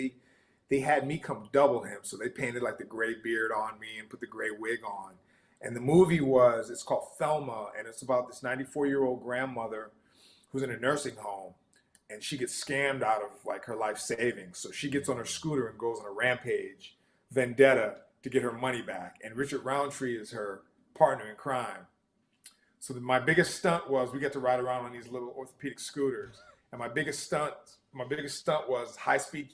they had me come double him. So they painted like the gray beard on me and put the gray wig on. And the movie it's called Thelma, and it's about this 94-year-old grandmother who's in a nursing home. And she gets scammed out of like her life savings. So she gets on her scooter and goes on a rampage, vendetta, to get her money back. And Richard Roundtree is her partner in crime. So my biggest stunt was we get to ride around on these little orthopedic scooters. And my biggest stunt was high-speed,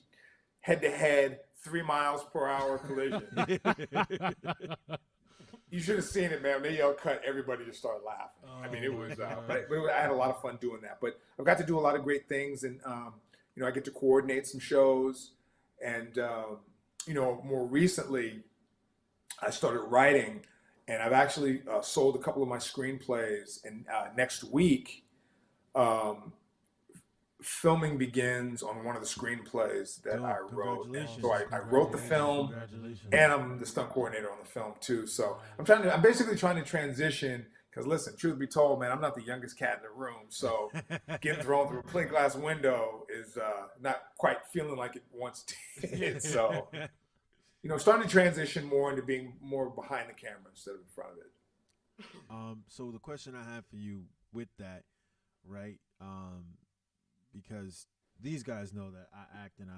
head-to-head, 3 miles per hour collision. You should have seen it, man. They yelled cut, everybody just started laughing. I mean, it was, but I had a lot of fun doing that. But I've got to do a lot of great things, and you know, I get to coordinate some shows, and you know, more recently, I started writing, and I've actually sold a couple of my screenplays. And next week, filming begins on one of the screenplays that I wrote. So I wrote the film, and I'm the stunt coordinator on the film too. So I'm basically trying to transition, because listen, truth be told, man, I'm not the youngest cat in the room. So getting thrown through a plate glass window is not quite feeling like it once did. So, you know, starting to transition more into being more behind the camera instead of in front of it. So the question I have for you with that, right? Because these guys know that I act and I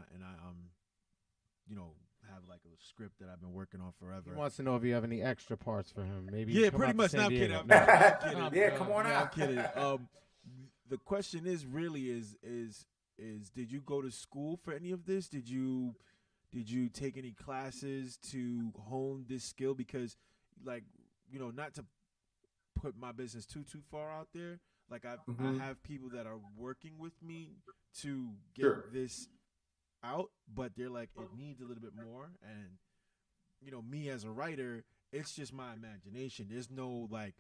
you know, have like a script that I've been working on forever. He wants to know if you have any extra parts for him. Maybe. Yeah, come pretty out to much. San Now I'm Diego. kidding. I'm kidding. Yeah, come on I'm out. kidding. The question is really is did you go to school for any of this? Did you take any classes to hone this skill? Because, like, you know, not to put my business too far out there. Like I have people that are working with me to get this out, but they're like, it needs a little bit more. And, you know, me as a writer, it's just my imagination. There's no like,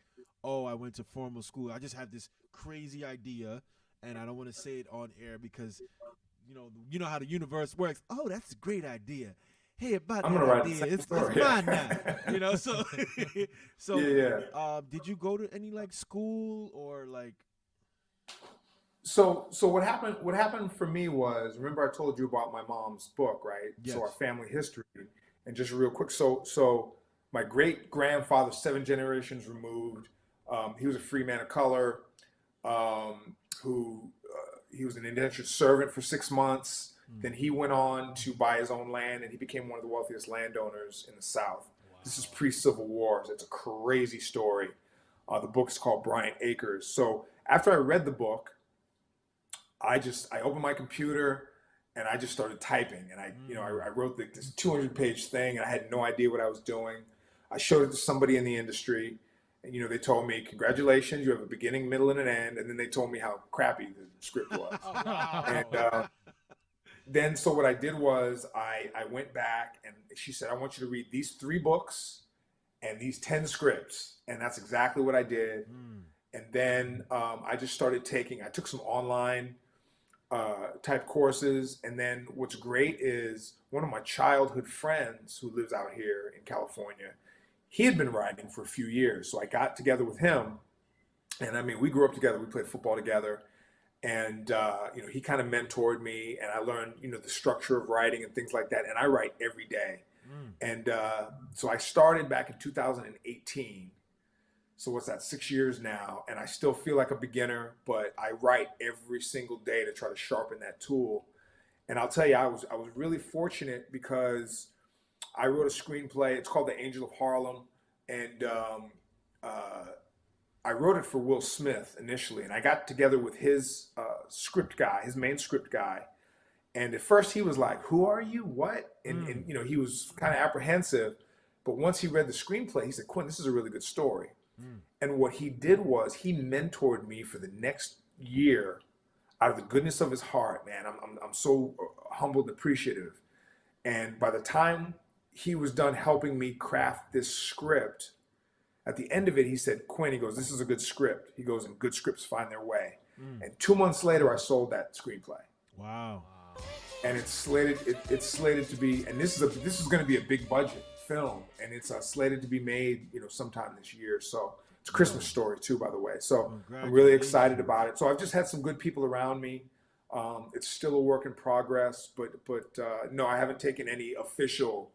oh, I went to formal school. I just have this crazy idea, and I don't want to say it on air because, you know how the universe works. Oh, that's a great idea. Hey, about I'm that gonna write idea, it's story. mine now. You know, so yeah. did you go to any like school or like? So what happened for me was, remember I told you about my mom's book, right? So our Yes. family history, and just real quick. So my great grandfather, 7 generations removed, he was a free man of color, who he was an indentured servant for 6 months. Mm. Then he went on to buy his own land, and he became one of the wealthiest landowners in the South. This is pre-Civil War. It's a crazy story. The book is called Bryant Acres. So after I read the book, I opened my computer and I just started typing, and I wrote this 200-page thing, and I had no idea what I was doing. I showed it to somebody in the industry, and they told me, "Congratulations, you have a beginning, middle, and an end." And then they told me how crappy the script was. Oh, wow. And then so what I did was I went back, and she said, "I want you to read these 3 books and these 10 scripts," and that's exactly what I did. Mm. And then I just started I took some online type courses. And then what's great is one of my childhood friends who lives out here in California, he had been writing for a few years. So I got together with him, and I mean, we grew up together. We played football together. And, he kind of mentored me, and I learned, the structure of writing and things like that. And I write every day. Mm. And so I started back in 2018. So what's that, 6 years now? And I still feel like a beginner, but I write every single day to try to sharpen that tool. And I'll tell you, I was really fortunate because I wrote a screenplay. It's called The Angel of Harlem. And I wrote it for Will Smith initially. And I got together with his script guy, his main script guy. And at first he was like, "Who are you? What?" And he was kind of apprehensive. But once he read the screenplay, he said, "Quinn, this is a really good story." Mm. And what he did was he mentored me for the next year out of the goodness of his heart, man. I'm so humbled and appreciative. And by the time he was done helping me craft this script, at the end of it, he said, "Quinn," he goes, "this is a good script." He goes, "and good scripts find their way." Mm. And 2 months later, I sold that screenplay. Wow. And it's slated to be, and this is going to be a big budget film, and it's slated to be made sometime this year. So it's a Christmas story too, by the way. So I'm really excited about it. So I've just had some good people around me. It's still a work in progress, but no, I haven't taken any official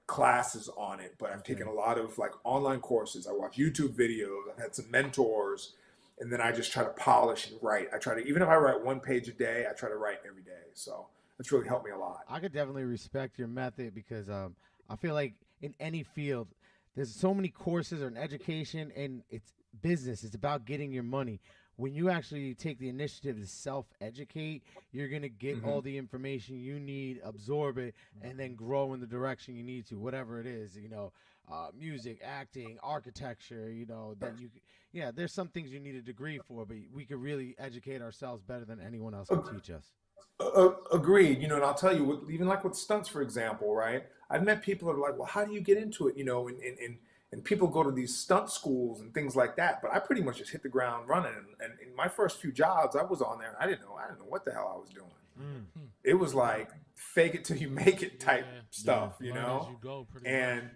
classes on it, but I've taken a lot of online courses. I watch YouTube videos. I've had some mentors, and then I just try to polish and write. I try to, even if I write 1 page a day, I try to write every day. So it's really helped me a lot. I could definitely respect your method because I feel like in any field, there's so many courses or an education, and it's business. It's about getting your money. When you actually take the initiative to self-educate, you're going to get all the information you need, absorb it, and then grow in the direction you need to, whatever it is, music, acting, architecture, there's some things you need a degree for, but we could really educate ourselves better than anyone else can teach us. Agreed. And I'll tell you, even with stunts, for example, right? I've met people that are like, "Well, how do you get into it?" And people go to these stunt schools and things like that. But I pretty much just hit the ground running. And in my first few jobs, I was on there, and I didn't know what the hell I was doing. Mm. It was like fake it till you make it type stuff, Learn as you go, pretty And much.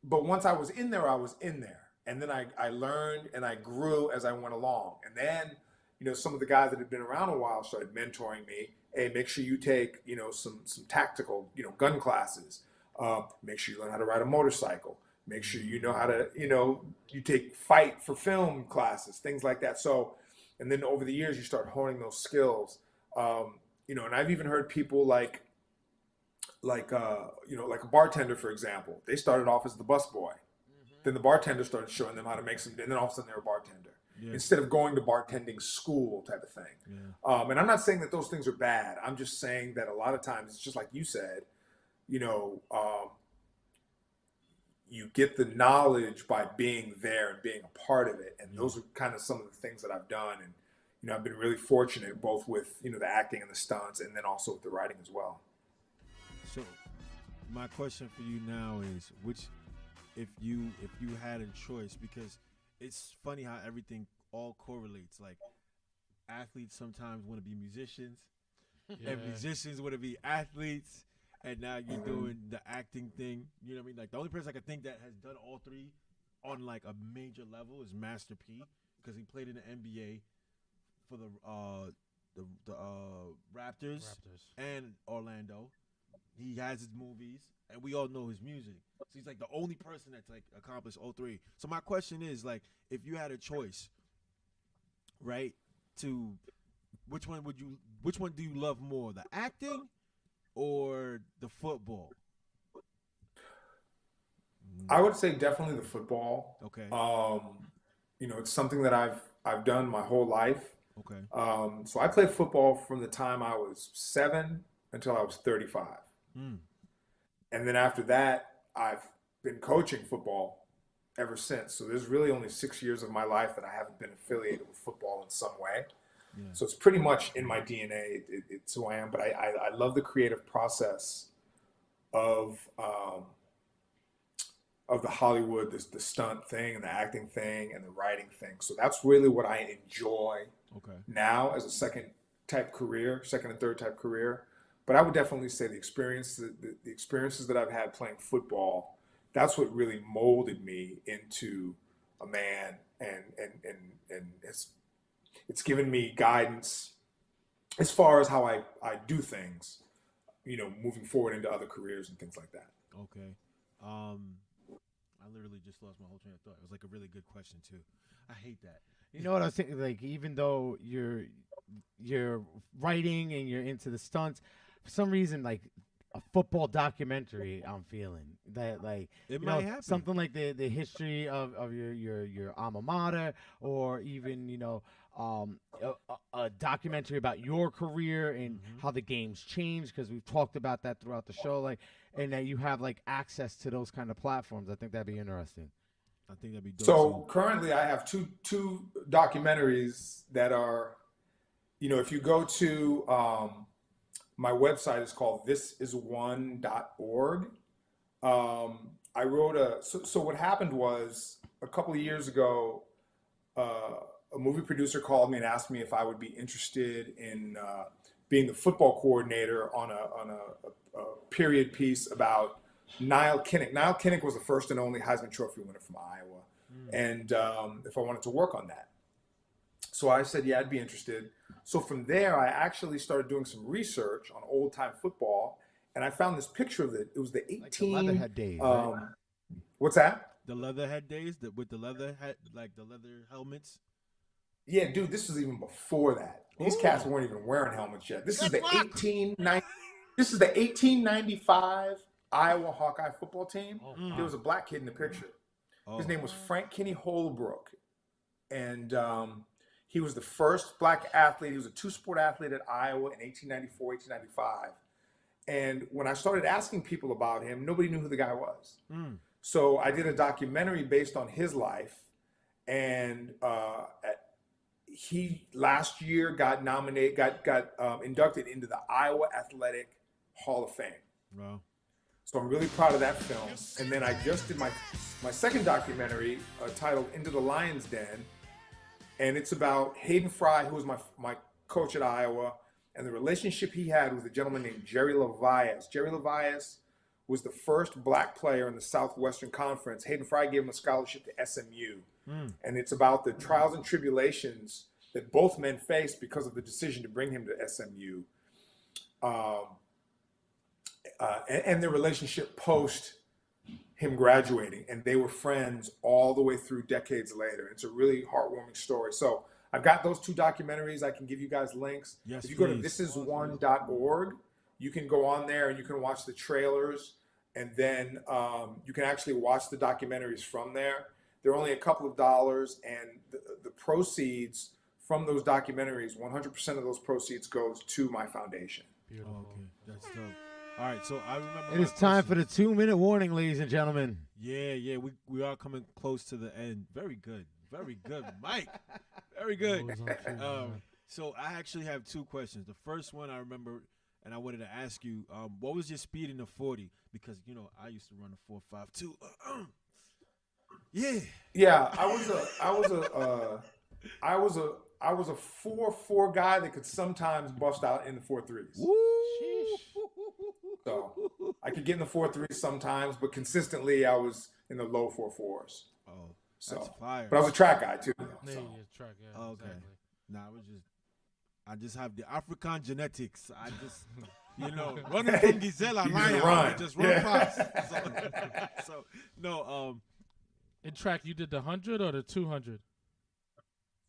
but once I was in there, I was in there. And then I learned and I grew as I went along. And then, some of the guys that had been around a while started mentoring me. "Hey, make sure you take, some tactical, gun classes. Make sure you learn how to ride a motorcycle. Make sure you know how to, you take fight for film classes, things like that." So, and then over the years, you start honing those skills. And I've even heard people like a bartender, for example. They started off as the busboy. Then the bartender started showing them how to make some, and then all of a sudden they're a bartender. Yeah. Instead of going to bartending school type of thing. Yeah. And I'm not saying that those things are bad. I'm just saying that a lot of times it's just like you said, you get the knowledge by being there and being a part of it. And those are kind of some of the things that I've done. And, I've been really fortunate both with, the acting and the stunts, and then also with the writing as well. So my question for you now is, if you had a choice, because it's funny how everything all correlates. Like athletes sometimes want to be musicians, and musicians want to be athletes, and now you're doing the acting thing. You know what I mean? Like the only person I can think that has done all three on a major level is Master P, because he played in the NBA for the Raptors and Orlando. He has his movies, and we all know his music. So he's like the only person that's like accomplished all three. So my question is like, if you had a choice, right, to which one do you love more, the acting or the football? I would say definitely the football. Okay. It's something that I've done my whole life. Okay. So I played football from the time I was 7 until I was 35. And then after that, I've been coaching football ever since. So there's really only 6 years of my life that I haven't been affiliated with football in some way. Yeah. So it's pretty much in my DNA. It's who I am. But I love the creative process of the Hollywood, the stunt thing and the acting thing and the writing thing. So that's really what I enjoy now as a second and third type career. But I would definitely say the experiences that I've had playing football, that's what really molded me into a man, and it's given me guidance as far as how I do things, moving forward into other careers and things like that. Okay. I literally just lost my whole train of thought. It was like a really good question too. I hate that. You know what I was thinking? Like, even though you're writing and you're into the stunts, for some reason, like a football documentary, I'm feeling that, like, it might happen. Something like the history of your alma mater, or even a documentary about your career and how the game's changed, because we've talked about that throughout the show, like, and that you have like access to those kind of platforms. I think that'd be interesting. I think that'd be dope. So currently I have two documentaries that are, if you go to my website, is called thisisone.org. I wrote so what happened was, a couple of years ago, a movie producer called me and asked me if I would be interested in being the football coordinator on a period piece about Niall Kinnick. Niall Kinnick was the first and only Heisman Trophy winner from Iowa. And if I wanted to work on that. So I said, yeah, I'd be interested. So from there, I actually started doing some research on old time football, and I found this picture of it. It was the 18 like the Leatherhead days. Right? What's that? The Leatherhead days, with the leather helmets. Yeah, dude, this was even before that. These cats weren't even wearing helmets yet. This is the 1895 Iowa Hawkeye football team. There was a black kid in the picture. His name was Frank Kinney Holbrook, and he was the first black athlete. He was a two-sport athlete at Iowa in 1894, 1895. And when I started asking people about him, nobody knew who the guy was. So I did a documentary based on his life, and he last year got inducted into the Iowa Athletic Hall of Fame. Wow. So I'm really proud of that film. And then I just did my second documentary titled Into the Lion's Den. And it's about Hayden Fry, who was my coach at Iowa, and the relationship he had with a gentleman named Jerry Levias. Jerry Levias was the first black player in the Southwestern Conference. Hayden Fry gave him a scholarship to SMU. And it's about the trials and tribulations that both men faced because of the decision to bring him to SMU. And their relationship post him graduating, and they were friends all the way through decades later. It's a really heartwarming story. So I've got those two documentaries. I can give you guys links. Yes, if you please. go to thisisone.org, you can go on there and you can watch the trailers, and then you can actually watch the documentaries from there. They're only a couple of dollars, and the proceeds from those documentaries, 100% of those proceeds goes to my foundation. Beautiful. Okay, that's dope. All right, so I remember. It is time for the 2-minute warning, ladies and gentlemen. Yeah, we are coming close to the end. Very good, Mike. Very good. So I actually have two questions. The first one I remember, and I wanted to ask you, what was your speed in the 40? Because I used to run a 4.52. Yeah. Yeah, I was a 4.4 guy that could sometimes bust out in the 4.3s. Woo! So I could get in the 4.3s sometimes, but consistently I was in the low 4.4s. Oh, that's fire. But I was a track guy too. Yeah, track, yeah. Okay. Exactly. Nah, I was just I just have the African genetics. I just, running from Gisela Lion, I just run fast. So no. In track, you did the 100 or the 200?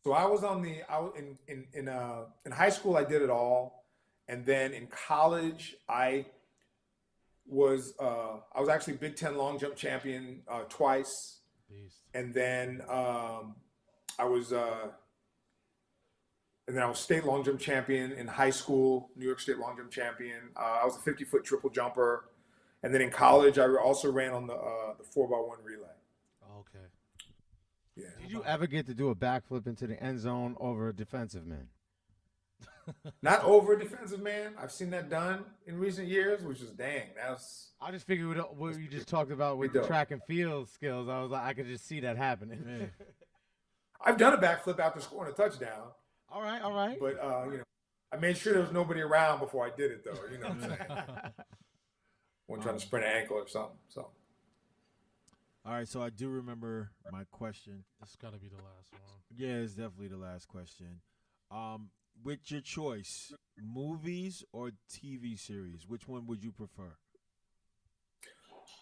So I was in high school. I did it all, and then in college I was actually Big Ten long jump champion twice. Beast. And then I was state long jump champion in high school, New York State long jump champion. I was a 50-foot triple jumper, and then in college I also ran on the 4x1 relay. Okay. Yeah. Did you ever get to do a backflip into the end zone over a defensive man? Not over a defensive man. I've seen that done in recent years, which is dang. That's. I just figured what you just talked about with the track and field skills. I was like, I could just see that happening. I've done a backflip after scoring a touchdown. All right. But I made sure there was nobody around before I did it, though. You know what I'm saying? Wasn't trying to sprain an ankle or something. So. All right, so I do remember my question. This got to be the last one. Yeah, it's definitely the last question. With your choice, movies or TV series, which one would you prefer?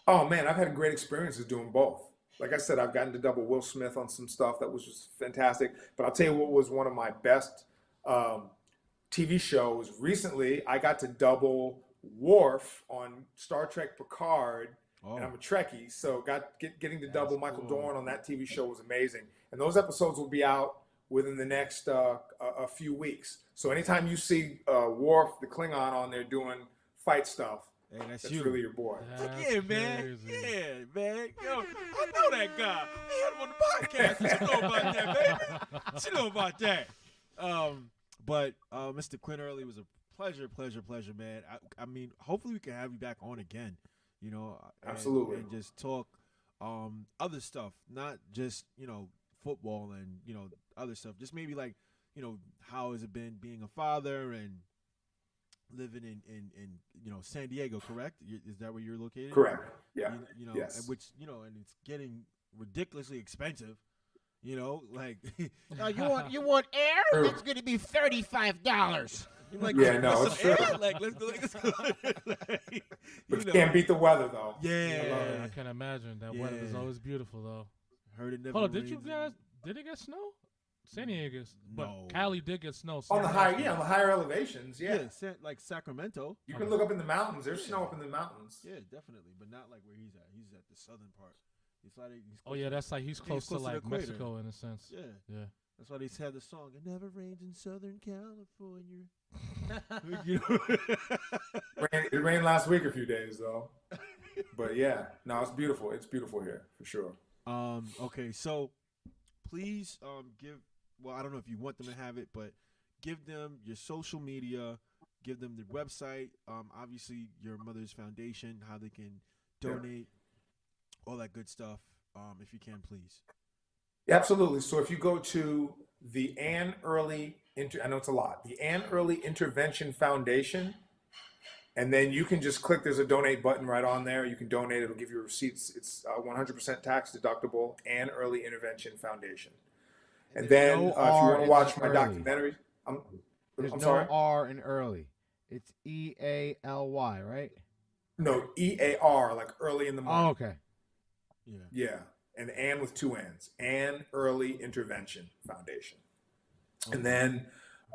Oh man, I've had great experiences doing both. Like I said, I've gotten to double Will Smith on some stuff that was just fantastic. But I'll tell you what was one of my best TV shows recently. I got to double Worf on Star Trek Picard. Oh. And I'm a Trekkie, so getting to double Michael Dorn on that TV show was amazing. And those episodes will be out within the next a few weeks. So anytime you see Worf, the Klingon, on there doing fight stuff, hey, that's really your boy. Yeah, man. Yeah, man. Yo, I know that guy. We had him on the podcast. What you know about that, baby? What you know about that? But Mr. Quinn Early, was a pleasure, man. I mean, hopefully we can have you back on again. Absolutely, and just talk other stuff, not just football and other stuff. Just maybe like how has it been being a father and living in San Diego? Correct? Is that where you're located? Correct. Yeah. Yes. And which and it's getting ridiculously expensive. Like you want air? That's going to be $35. You're like, yeah, no, it's true. Like, let's go. But you can't beat the weather, though. Yeah, I can imagine. That weather is always beautiful, though. Heard it never. Hold on, did it get snow? San Diego, but no. Cali did get snow. On the higher elevations, yeah. Like Sacramento. You can look up in the mountains. There's snow up in the mountains. Yeah, definitely, but not like where he's at. He's at the southern part. That's like he's close to like Mexico in a sense. Yeah. That's why they had the song, "It never rains in Southern California." It rained last week a few days though, but yeah, no, it's beautiful. It's beautiful here for sure. Okay, so please give. Well, I don't know if you want them to have it, but give them your social media, give them the website. Obviously your mother's foundation, how they can donate, all that good stuff. If you can, please. Absolutely. So if you go to the Ann Early, I know it's a lot, the Ann Early Intervention Foundation, and then you can just click, there's a donate button right on there. You can donate. It'll give you receipts. It's 100% tax deductible, Ann Early Intervention Foundation. And then if you want to watch my documentary, I'm sorry? No R in Early. It's EALY, right? No, EAR, like early in the morning. Oh, okay. Yeah. And Ann with two N's, Ann Early Intervention Foundation. Okay. And then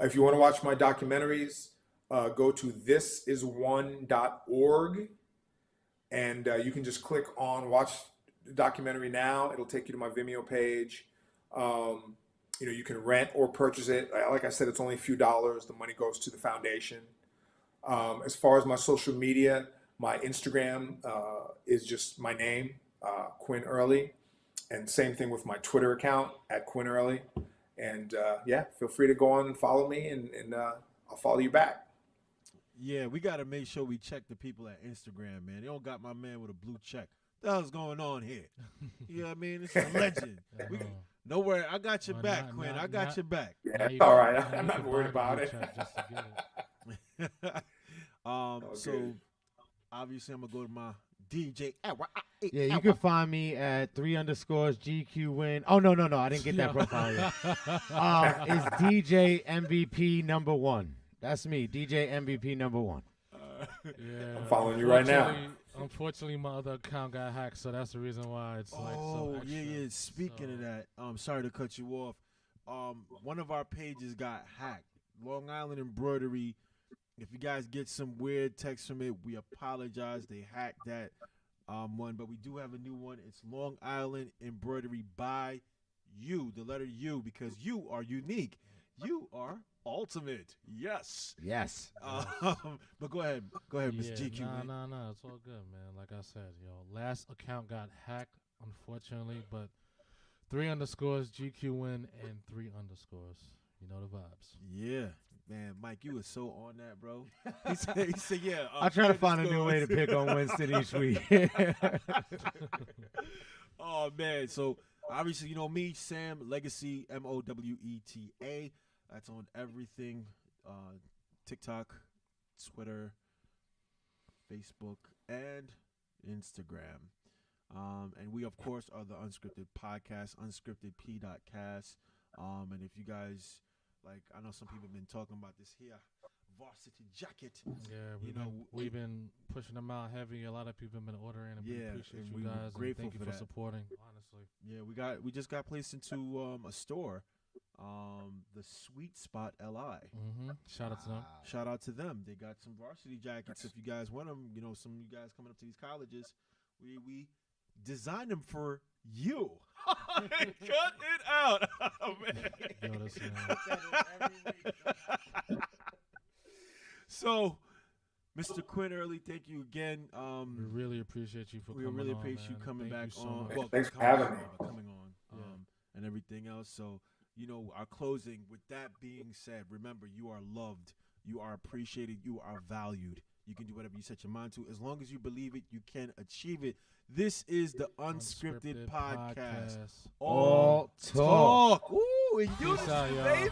if you want to watch my documentaries, go to thisisone.org, and you can just click on watch the documentary now. It'll take you to my Vimeo page. You can rent or purchase it. Like I said, it's only a few dollars. The money goes to the foundation. As far as my social media, my Instagram is just my name, Quinn Early. And same thing with my Twitter account at Quinn Early. And feel free to go on and follow me, and I'll follow you back. Yeah, we got to make sure we check the people at Instagram, man. They don't got my man with a blue check. What the hell's going on here? You know what I mean? It's a legend. No worry, I got your back, Quinn. I got your back. Yeah, all right. I'm not worried about it. So obviously I'm gonna go to my DJ Yeah, you can find me at 3_ GQ Win. Oh no, I didn't get that profile yet. It's DJ MVP #1. That's me, DJ MVP #1. Yeah, I'm following you right now. Unfortunately, my other account got hacked, so that's the reason why it's like so extra. yeah. Speaking of that, sorry to cut you off. One of our pages got hacked. Long Island Embroidery. If you guys get some weird text from it, we apologize. They hacked that one, but we do have a new one. It's Long Island Embroidery by you, the letter U, because you are unique. You are ultimate. Yes. But go ahead, Miss GQ. Nah, it's all good, man. Like I said, last account got hacked, unfortunately, but 3_ GQ Win and 3 underscores. You know the vibes. Yeah. Man, Mike, you was so on that, bro. He said yeah. I'll try to find a new way to pick on Winston each week. Oh, man. So, obviously, you know me, Sam, Legacy, Moweta. That's on everything. TikTok, Twitter, Facebook, and Instagram. And we, of course, are the Unscripted Podcast, unscriptedp.cast. And if you guys... Like, I know some people have been talking about this here varsity jacket. Yeah, we've been pushing them out heavy. A lot of people have been ordering, and we appreciate you guys. Grateful and thank you for supporting. Honestly, yeah, we just got placed into a store, the Sweet Spot LI. Mm-hmm. Shout out to them. Shout out to them. They got some varsity jackets. If you guys want them, some of you guys coming up to these colleges, we designed them for you. Cut it out. Oh, man. So, Mr. Quinn Early, thank you again. We really appreciate you for coming on. We really appreciate you coming back on. Well, thanks for having me. Coming on and everything else. So, our closing, with that being said, remember, you are loved. You are appreciated. You are valued. You can do whatever you set your mind to. As long as you believe it, you can achieve it. This is the Unscripted Podcast. All talk. Ooh, in unison, baby.